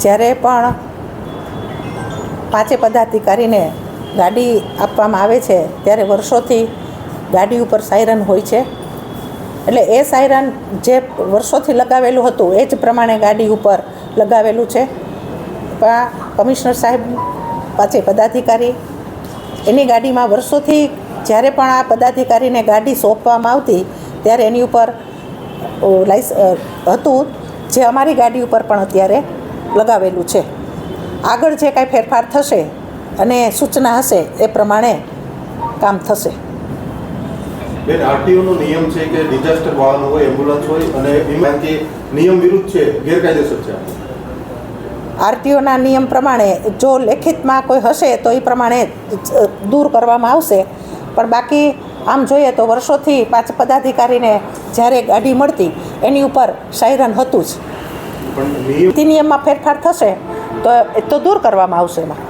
જ્યારે પણ પાંચે પદાધિકારીને ગાડી આપવામાં આવે છે ત્યારે વર્ષોથી ગાડી ઉપર સાયરન હોય છે. એટલે એ સાયરન જે વર્ષોથી લગાવેલું હતું એ જ પ્રમાણે ગાડી ઉપર લગાવેલું છે. પણ કમિશનર સાહેબ પાંચે પદાધિકારી એની ગાડીમાં વર્ષોથી જ્યારે પણ આ પદાધિકારીને ગાડી સોંપવામાં આવતી ત્યારે એની ઉપર હતું જે અમારી ગાડી ઉપર પણ અત્યારે લગાવેલું છે. આગળ જે કાંઈ ફેરફાર થશે અને સૂચના હશે એ પ્રમાણે કામ થશે. બેન, આરટીઓનો નિયમ છે કે ડિઝાસ્ટર વાહન હોય, એમ્બ્યુલન્સ હોય અને એમાં કે નિયમ વિરુદ્ધ છે, ગેરકાયદેસર છે. આરટીઓના નિયમ પ્રમાણે જો લેખિતમાં કોઈ હશે તો એ પ્રમાણે દૂર કરવામાં આવશે. પણ બાકી આમ જોઈએ તો વર્ષોથી પાંચ પદાધિકારીને જ્યારે ગાડી મળતી એની ઉપર સાયરન હતું જ. પણ નિયમમાં ફેરફાર થશે તો દૂર કરવામાં આવશે એમાં.